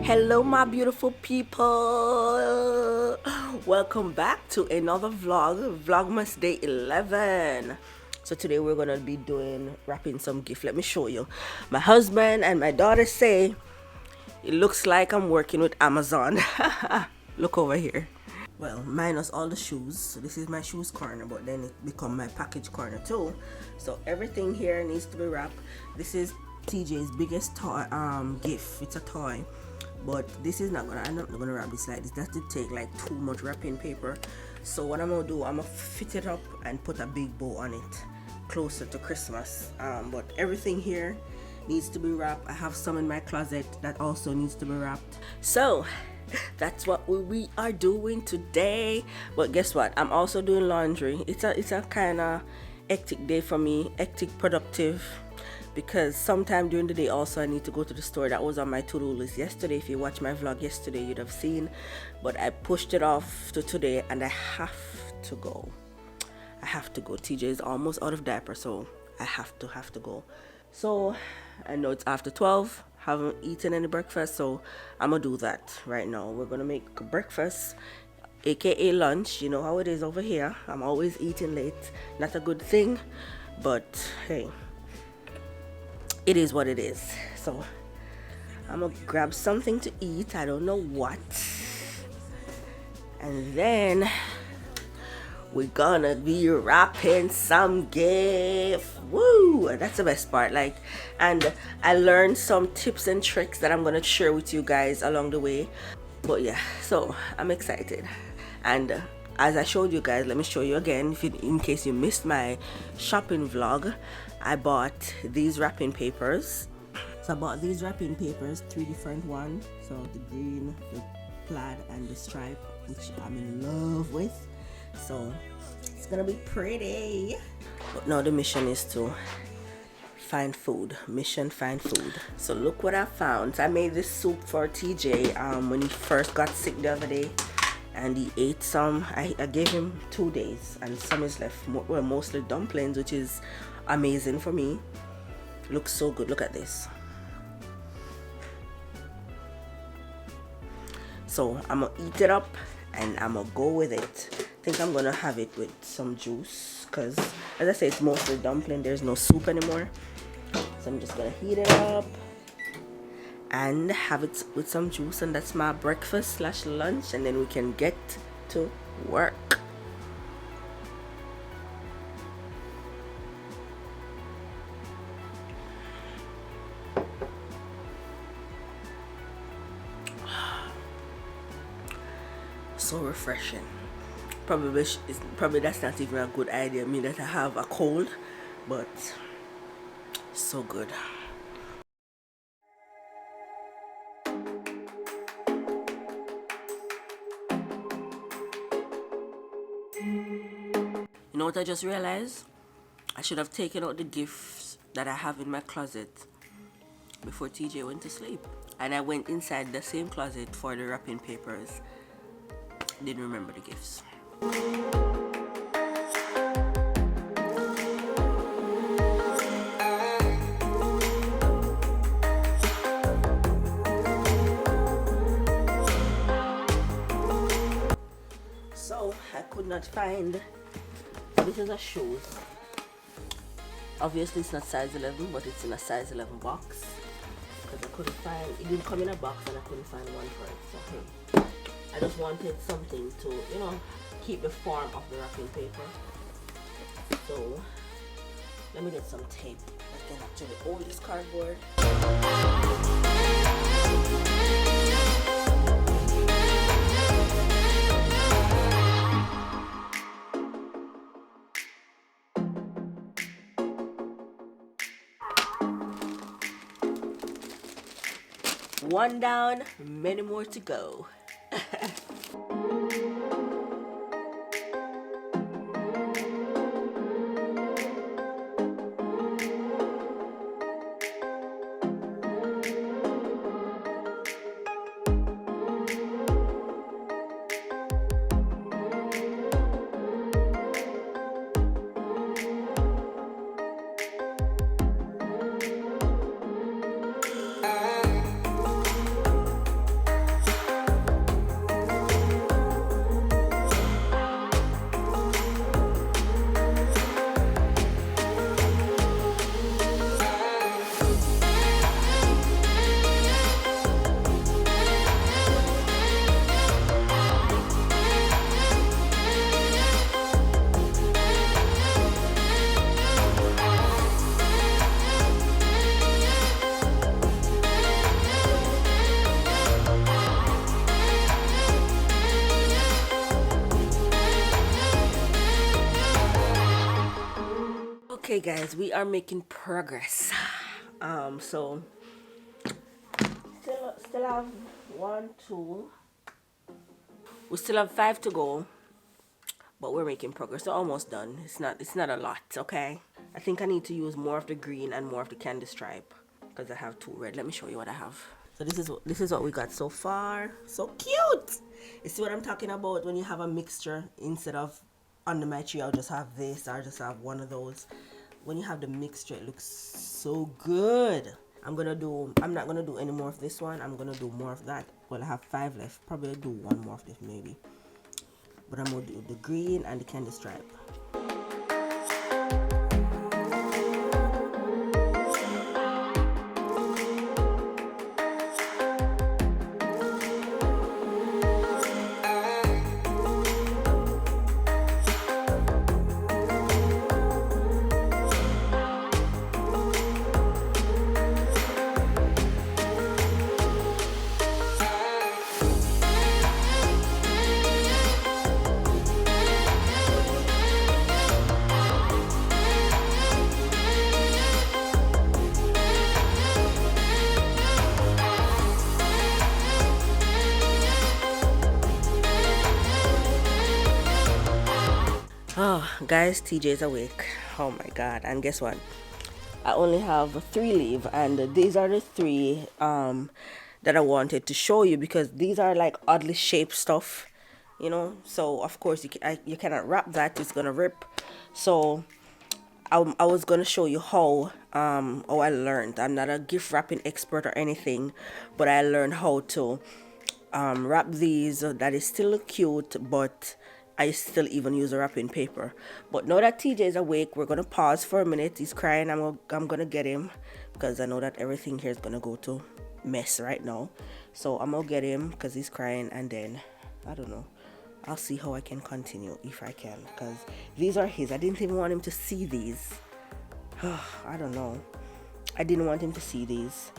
Hello my beautiful people, welcome back to another Vlogmas day 11. So today we're gonna be doing wrapping some gift. Let me show you. My husband and my daughter say it looks like I'm working with Amazon. Look over here. Well, minus all the shoes. So this is my shoes corner, but then it become my package corner too. So everything here needs to be wrapped. This is TJ's biggest toy gift. It's a toy, but this is not gonna, I'm not gonna wrap this like this. That would take like too much wrapping paper. So what I'm gonna do, I'm gonna fit it up and put a big bow on it closer to Christmas. But everything here needs to be wrapped. I have some in my closet that also needs to be wrapped. So that's what we are doing today. But guess what, I'm also doing laundry. It's a kind of hectic day for me, hectic productive, because sometime during the day also I need to go to the store. That was on my to-do list yesterday. If you watch my vlog yesterday, you'd have seen, but I pushed it off to today and I have to go. TJ is almost out of diaper, so I have to go. So I know it's after 12, haven't eaten any breakfast, so I'm gonna do that right now. We're gonna make breakfast, aka lunch. You know how it is over here, I'm always eating late. Not a good thing, but hey, it is what it is. So I'm gonna grab something to eat, I don't know what, and then we're gonna be wrapping some gift. Woo, that's the best part. Like, and I learned some tips and tricks that I'm gonna share with you guys along the way. But yeah, so I'm excited. And as I showed you guys, let me show you again, in case you missed my shopping vlog. I bought these wrapping papers. So I bought these wrapping papers, 3 different ones. So the green, the plaid, and the stripe, which I'm in love with. So it's gonna be pretty. But now the mission is to find food. Find food. So look what I found. So I made this soup for TJ when he first got sick the other day, and he ate some. I gave him 2 days, and some is left. Well, mostly dumplings, which is amazing for me. Looks so good. Look at this. So I'm gonna eat it up and I'm gonna go with it. I think I'm gonna have it with some juice, because as I say, it's mostly dumpling, there's no soup anymore. So I'm just gonna heat it up and have it with some juice, and that's my breakfast / lunch, and then we can get to work. So refreshing. Probably that's not even a good idea, me that I have a cold, but so good. You know what I just realized? I should have taken out the gifts that I have in my closet before TJ went to sleep, and I went inside the same closet for the wrapping papers. Didn't remember the gifts. So I could not find, this is a shoes. Obviously it's not size 11, but it's in a size 11 box, because I couldn't find, it didn't come in a box and I couldn't find one for it. So hey, I just wanted something to, you know, keep the form of the wrapping paper. So let me get some tape. I can actually hold this cardboard. One down, many more to go. Okay guys, we are making progress. So still have one, two. We still have 5 to go, but we're making progress. We're almost done. It's not a lot, okay? I think I need to use more of the green and more of the candy stripe because I have 2 red. Let me show you what I have. So this is what we got so far. So cute. You see what I'm talking about when you have a mixture instead of under my tree I'll just have this, I'll just have one of those. When you have the mixture, it looks so good. I'm not gonna do any more of this one. I'm gonna do more of that. Well, I have 5 left. Probably do one more of this maybe. But I'm gonna do the green and the candy stripe. Oh, guys, TJ's awake. Oh my god. And guess what? I only have 3 leave, and these are the 3 that I wanted to show you because these are like oddly shaped stuff, you know. So of course you cannot wrap that; it's gonna rip. So I was gonna show you how I learned. I'm not a gift wrapping expert or anything, but I learned how to wrap these that is still cute, but I still even use a wrapping paper. But now that TJ is awake, we're gonna pause for a minute. He's crying. I'm gonna get him because I know that everything here is gonna go to mess right now. So I'm gonna get him because he's crying, and then I don't know. I'll see how I can continue if I can, because these are his. I didn't even want him to see these. I don't know. I didn't want him to see these.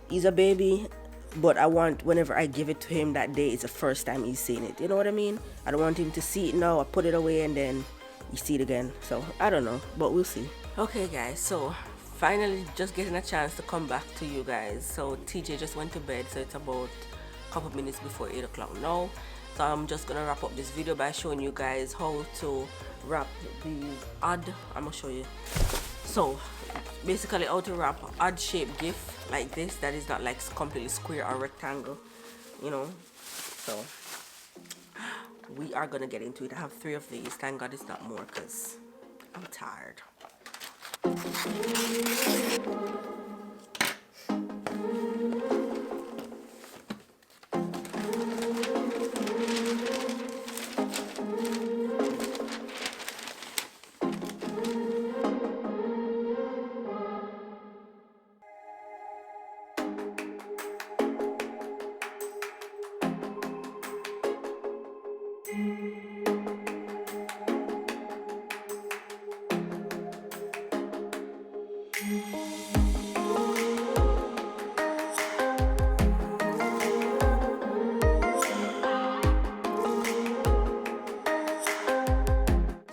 He's a baby, but I want whenever I give it to him that day, it's the first time he's seen it. You know what I mean? I don't want him to see it now. I put it away and then you see it again. So I don't know, but we'll see. Okay guys, so finally just getting a chance to come back to you guys. So TJ just went to bed, so it's about a couple minutes before 8 o'clock now. So I'm just gonna wrap up this video by showing you guys how to wrap these odd. I'm gonna show you. So basically how to wrap odd shaped gift like this that is not like completely square or rectangle, you know. So we are gonna get into it. I have 3 of these. Thank God it's not more because I'm tired.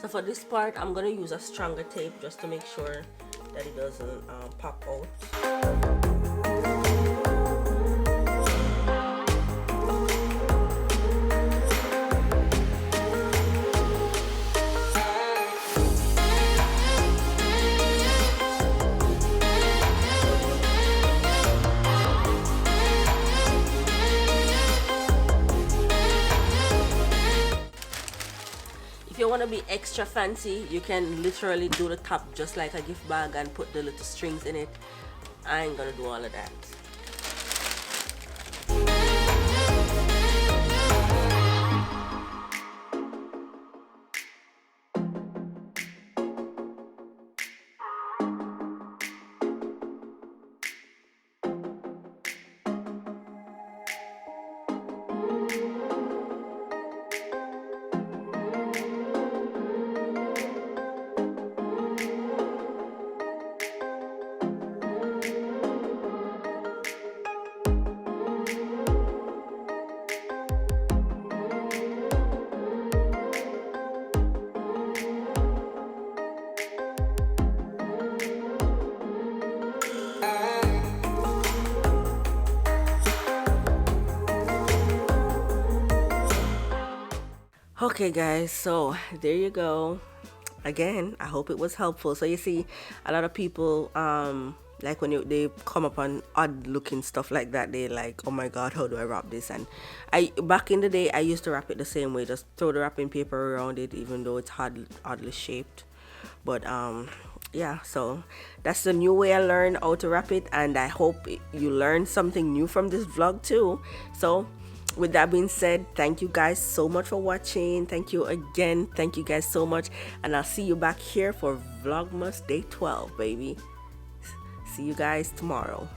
So for this part, I'm gonna use a stronger tape just to make sure that it doesn't pop out. If you want to be extra fancy, you can literally do the top just like a gift bag and put the little strings in it. I ain't gonna do all of that. Okay guys, so there you go. Again, I hope it was helpful. So you see, a lot of people like when they come upon odd looking stuff like that, they like, oh my god, how do I wrap this? And I back in the day I used to wrap it the same way, just throw the wrapping paper around it, even though it's oddly shaped. But yeah, so that's the new way I learned how to wrap it, and I hope you learned something new from this vlog too. So with that being said, thank you guys so much for watching. Thank you again. Thank you guys so much, and I'll see you back here for Vlogmas day 12, baby. See you guys tomorrow.